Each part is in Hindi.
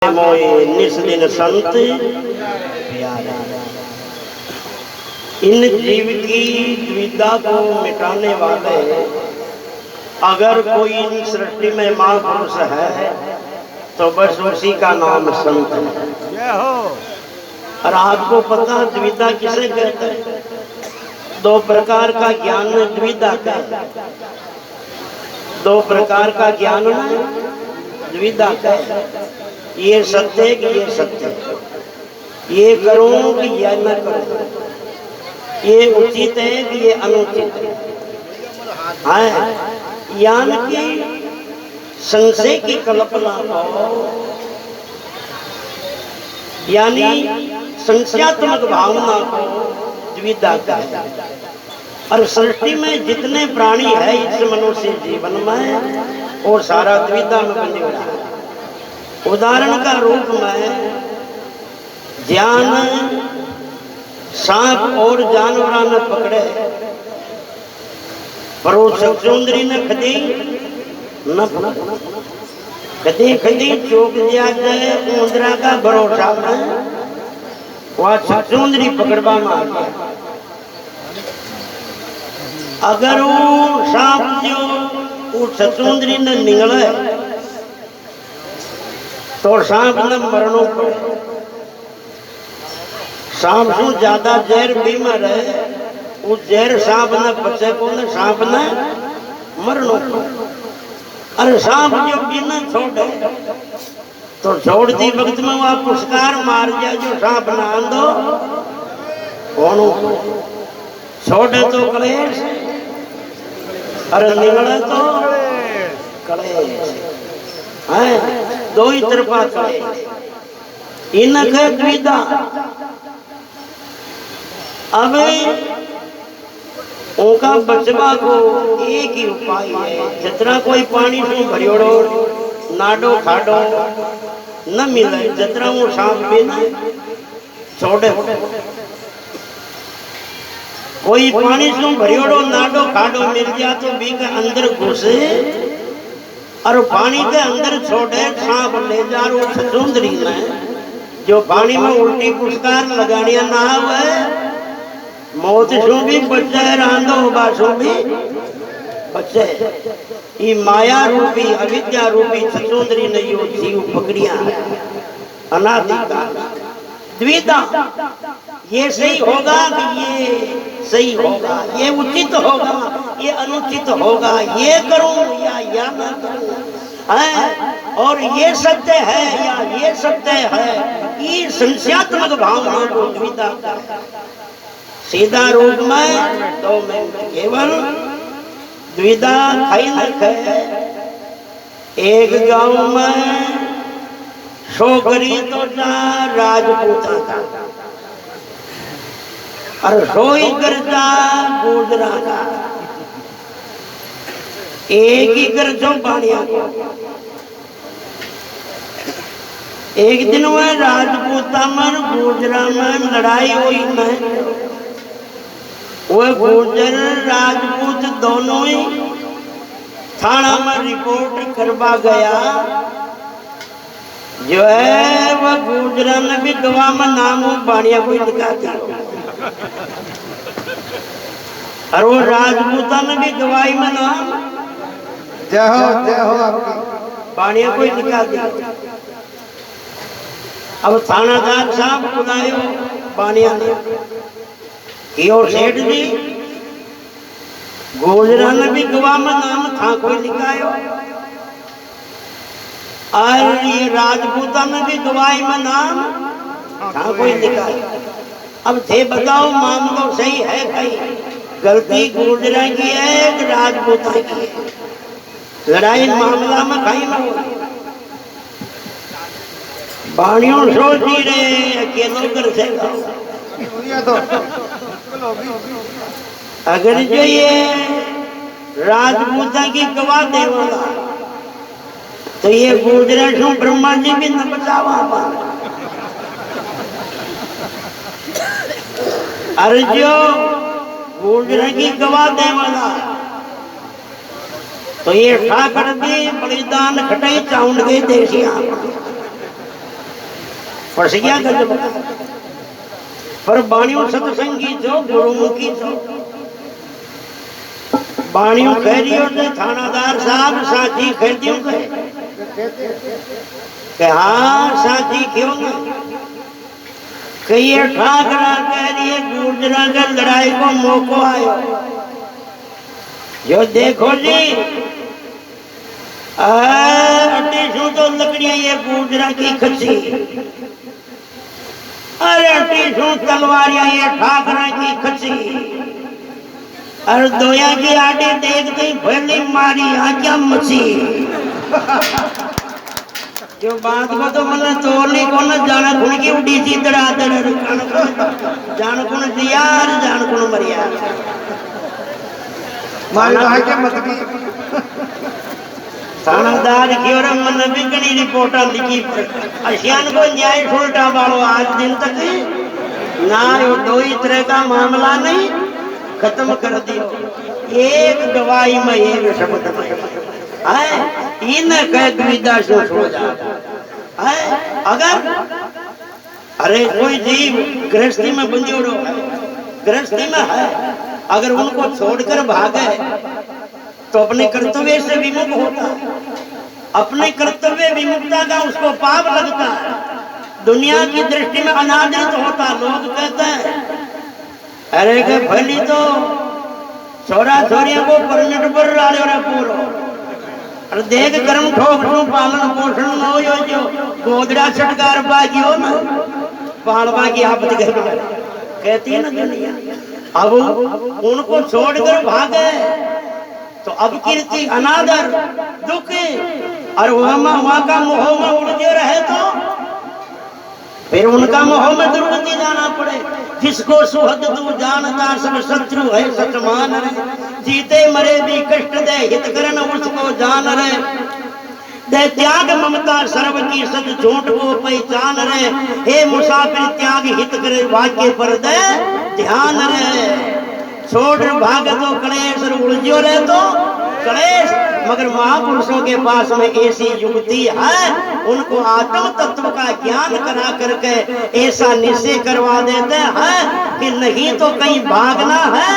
मोए निस दिन संत प्यारे। इन जीव की दुविधा को मिटाने वाले अगर कोई इन सृष्टि में महापुरुष है तो बस उसी का नाम संत है। और आपको पता द्विधा किसे कहते हैं? दो प्रकार का ज्ञान में द्विधा कहते हैं। दो प्रकार का ज्ञान में द्विधा कहते हैं। ये सत्य कि ये सत्य, ये करूं कि यह न करूं, ये उचित है कि ये अनुचित है। यानी कि संशय की कल्पना को, यानी संशयात्मक भावना को द्विधा कहते हैं। और सृष्टि में जितने प्राणी है इस मनुष्य जीवन में वो सारा द्विधा में बने हुआ है। उदाहरण का रूप में ज्ञान सांप और जानवरों ने पकड़े, पर वो चुंदरी ने खदी न खदी खदी चौक दिया गए उंदरा का भरोसा में वह चुंदरी पकड़वा में आ गया। अगर वो सांप जो उस चुंदरी ने निगले तो सांप ने मरणों पड़े। सांप से ज्यादा जहर बीमार है, वो जहर सांप ने बचे को न सांप ने मरणों पड़े। अरे सांप जो बिना छोड़े तो छोड़ दी वक्त में वह पुरस्कार मार दिया जो सांप ना आंदो कौन छोड़े तो कलेश, अरे निगले तो कलेश है। दो ही तरफा करे इनके द्विधा। अब उनका बचवा को एक ही उपाय है, जितना कोई पानी से भरियोड़ो नाडो खाडो न मिले, जितना वो सांप भी न छोड़े। कोई पानी से भरियोड़ो नाडो खाडो मिल गया तो भी के अंदर घुसे और पानी के अंदर छोड़े सांप ले जा रहा चुंदरी में जो पानी में उल्टी पुरस्कार लगानिया ना हुए मौत सो भी बचे, रांधो बासो भी बचे। ये माया रूपी अविद्या रूपी चुंदरी ने यो जीव पकड़िया अनादिकाल द्विधा। ये सही होगा कि ये सही होगा, ये उचित होगा, ये अनुचित होगा, ये करूं या न करूं है। और ये सत्य है या ये सत्य है, ये संशयात्मक भावना को द्विधा का सीधा रूप में तो मैं केवल द्विधा खैनक है। एक गांव में छोकरी तो राजपूता था और सोई करता गुजरा था। एक ही कर जो बाणिया को एक दिन वह राजपूता में गुजरा में लड़ाई हुई में वह गुजर राजपूत दोनों ही थाना में रिपोर्ट करवा गया। जो है वह गुजरा ने भी गवाह में नाम बाणिया को लिखा दिया और वो राजपूता ने भी गवाही में नाम जय हो आपकी बाणिया को लिखा दिया। अब थानादार साहब बुलायो बाणिया ने कि और सेठ जी गुजरा ने भी गवाह में नाम था कोई लिखायो और ये राजपूता ने भी गवाही में नाम था कोई लिखायो। अब थे बताओ मामलो सही है भाई, गलती गुजरा की है कि राजपूता की है? लड़ाई मामला में कहीं में बाणियों सोच ही रहे अकेलो कर से अगर जो ये राजपूता की गवाह देवाला तो ये गुजरा से ब्रह्मा जी भी न बचावा अरे जो गुजरा की गवाह देवाला तो ये ठाकर भी बलिदान खटाई चाउंड गई देशिया फंस गया गजब। पर बाणियों सत्संगी जो गुरुमुखी जो बाणियों कह रही होते थानादार साहब साथी कह दियो कि हाँ साथी क्यों ना कहिए ठाकरा कह रही है गुर्जरा का लड़ाई को मौको आयो जो देखो जी अटीशू तो लकड़ियां ये गुर्जरा की खची अरे अटीशू तलवारियां ये ठाकरा की खची और दोया की आटे देखते ही भली मारी आज्ञा मची जो बात को तो मतलब तोड़ने को न जाना खुण की उड़ी सी दड़ा दड़ जान खुण दिया जान खुण मरिया मारी आज्ञा मत की थानादार की और मन बिगड़ी रिपोर्ट लिखी अशियान को न्याय उल्टा वालो आज दिन तक ना यो दो ही तरह का मामला नहीं खत्म कर दियो एक दवाई में एक शब्द में इन कह दुविधा से हो जा अगर अरे कोई जीव गृहस्थी में बंजोड़ो गृहस्थी में है अगर उनको छोड़कर भागे तो अपने कर्तव्य से विमुख होता है अपने कर्तव्य विमुखता का उसको पाप लगता है दुनिया की दृष्टि में अनादरित होता लोग कहते हैं अरे के भली तो छोरा छोरियों को परमिट पर डाले और पूरो और देख कर्म ठोक नो पालन पोषण नो यो जो गोदड़ा छटकार बागी हो ना पालवा की आपत्ति कहती है ना दुनिया अब उनको छोड़कर भागे तो अब कीर्ति अनादर दुख और वहां का मोह में उड़ रहे तो फिर उनका मोह में दुर्गति जाना पड़े जिसको सुहद तू जानता सब शत्रु है सच मान रहे जीते मरे भी कष्ट दे हित करन उसको जान रहे दे त्याग ममता सर्व की सच झूठ को पहचान रहे हे मुसाफिर त्याग हित करे वाक्य पर दे ध्यान रहे छोड़ भाग तो कलेश उलझो रहे तो कलेश मगर महापुरुषों के पास में ऐसी युक्ति है उनको आत्म तत्व का ज्ञान करा करके ऐसा निश्चय करवा देते हैं कि नहीं तो कहीं भागना है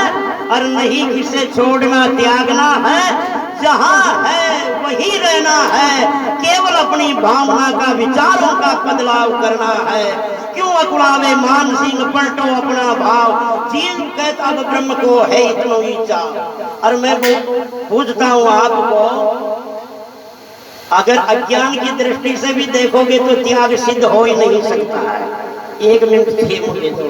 और नहीं किसे छोड़ना त्यागना है जहाँ है वही रहना है केवल अपनी भावना का विचारों का बदलाव करना है क्यों अकुड़ावे मान सिंह पलटो अपना भाव जीव कहता अब ब्रह्म को है इतना ऊंचा और मैं पूछता हूँ आपको अगर अज्ञान की दृष्टि से भी देखोगे तो त्याग सिद्ध हो ही नहीं सकता है एक मिनट थे मुझे तो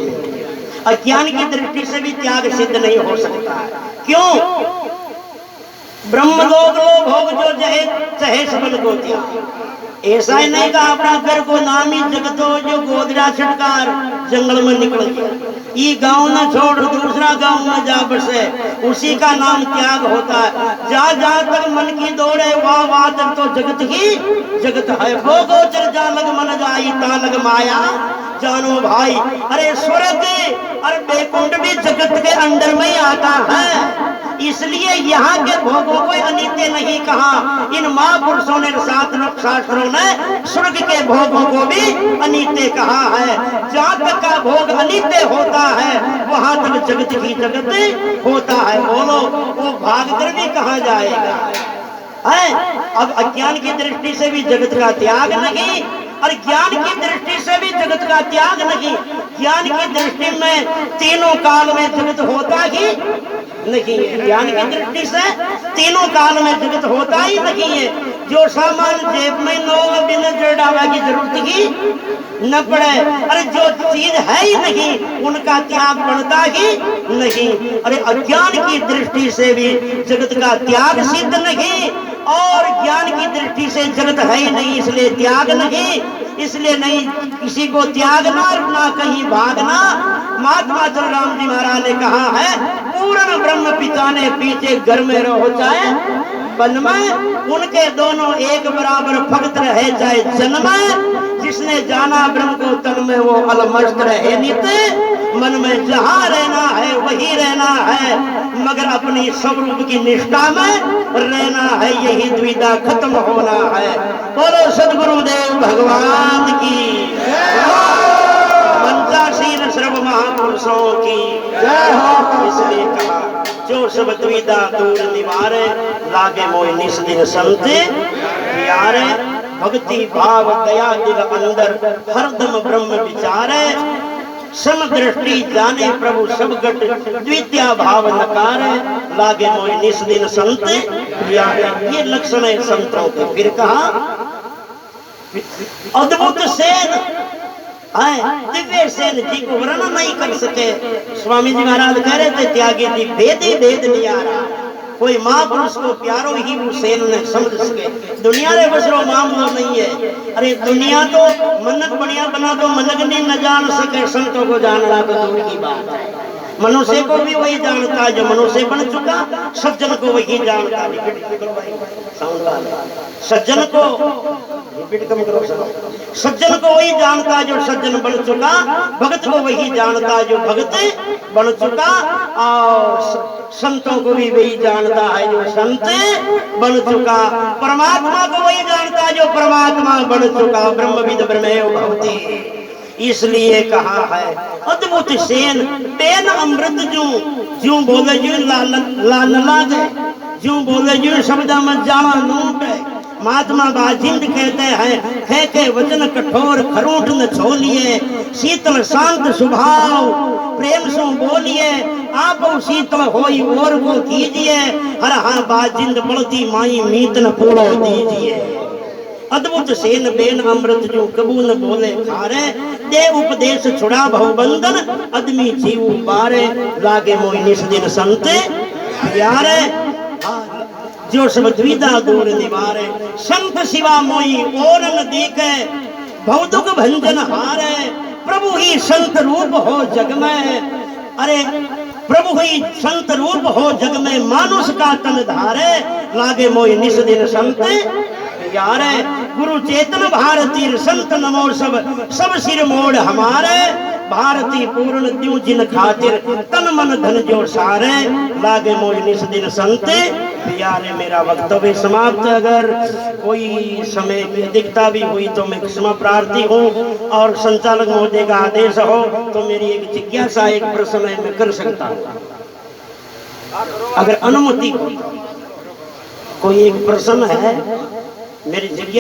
अज्ञान की दृष्टि से भी त्याग सिद्ध नहीं हो सकता है क्यों ब्रह्मलोक लो भोग जो जहे चहे सबल को त्याग ऐसा ही नहीं कहा अपना घर को नामी जगतो जो गोदरा छटकार जंगल में निकल गया ये गांव न छोड़ दूसरा गांव में जा बसे उसी का नाम त्याग होता है जहाँ जहाँ तक मन की दौड़े वहाँ तक तो जगत ही जगत है वो गोचर जा लग मन जाई ता लग माया जानो भाई अरे स्वर्ग और बैकुंठ भी जगत के अंदर में ही आता है इसलिए यहाँ के भोगों को अनित्य नहीं कहा इन महापुरुषों ने शास्त्रों ने स्वर्ग के भोगों को भी अनित्य कहा है जहाँ तक का भोग अनित्य होता है वहाँ तक जगत ही जगत होता है बोलो वो भाग कर भी कहा जाएगा है अब अज्ञान की दृष्टि से भी जगत का त्याग नहीं और ज्ञान की दृष्टि से भी जगत का त्याग नहीं ज्ञान की दृष्टि में तीनों काल में जगत होता ही नहीं है ज्ञान की दृष्टि से तीनों काल में जगत होता ही नहीं है जो सामान जेब में नो बिन जोड़ावा की जरूरत ही न पड़े अरे जो चीज है ही नहीं उनका त्याग बनता ही नहीं अरे अज्ञान की दृष्टि से भी जगत का त्याग सिद्ध नहीं और ज्ञान की दृष्टि से जगत है ही नहीं इसलिए त्याग नहीं इसलिए नहीं किसी को त्यागना ना कहीं भागना महात्मा तुलराम जी महाराज ने कहा है पूर्ण ब्रह्म पिता ने पीछे घर में रहो चाहे वन में उनके दोनों एक बराबर भक्त रहे चाहे जन्म जिसने जाना ब्रह्म को तन में वो अलमस्त रहे नित्य मन में जहाँ रहना है वही रहना है मगर अपनी स्वरूप की निष्ठा में रहना है यही द्विधा खत्म होना है बोलो सद्गुरुदेव भगवान की जो सब द्विधा दूर निवारे, लागे मोय निस दिन संत प्यारे। भक्ति भाव दया दिल अंदर, हरदम ब्रह्म विचारे। समदृष्टि जाने प्रभु सब गट, द्वितीय भाव नकारे, लागे मोय निस दिन संत प्यारे। ये लक्षण है संतों के। फिर कहा अद्भुत सेन, दिव्य सेन जी को वर्णन नहीं कर सके। स्वामी जी महाराज कह रहे थे त्यागी जी भेद ही भेद नियारा, कोई महापुरुष को प्यारो ही वो सेन ने समझ सके। दुनिया रे बसरो मामलो नहीं है। अरे दुनिया तो मन्नत बढ़िया बना दो, मनगनी न जान सके, संतों को जानना तो दूर की बात है। मनुष्य को भी वही जानता जो मनुष्य बन चुका, सज्जन को वही जानता। सज्जन को सज्जन को वही जानता जो सज्जन बन चुका, भगत को वही जानता जो भगत बन चुका, और संतों को भी वही जानता है जो संत बन चुका। परमात्मा को वही जानता जो परमात्मा बन चुका। ब्रह्मविद ब्रह्मेव भवति। इसलिए कहा है अद्भुत सेन, बेन अमृत जू बोले जू लाल लागे, जू बोले जू शब्द में जाना नूट है। महात्मा बाजिंद कहते हैं खे के वचन कठोर, खरूट न छोलिए, शीतल शांत स्वभाव प्रेम सो बोलिए, आप शीतल होई और को कीजिए, हर हाँ बाजिंद बढ़ती माई मीत न पूरो दीजिए। अद्भुत सेन बेन अमृत जो कबू न बोले खारे, दे उपदेश छुड़ा बहुबंधन, आदमी जीव बारे, लागे मोय निस दिन संत प्यारे। जो सब द्विधा दूर निवारे, संत सिवा मोई और न दिखे, भवदुख भंजन हारे। प्रभु ही संत रूप हो जग में, अरे प्रभु ही संत रूप हो जग में, मानुष का तन धारे, लागे मोय निस दिन संत यारे। गुरु चेतन भारती संत नमो सब सिर मोड़ हमारे, भारती पूर्ण द्यू जिन खातिर, तन मन धन जो सारे, लागे मोय निस दिन संत प्यारे। मेरा वक्तव्य समाप्त। अगर कोई समय की अधिकता भी हुई तो मैं क्षमा प्रार्थी हूँ, और संचालक महोदय का आदेश हो तो मेरी एक जिज्ञासा, एक प्रश्न है, मैं कर सकता हूँ अगर अनुमति हो। कोई एक प्रश्न है मेरी जिज्ञासा।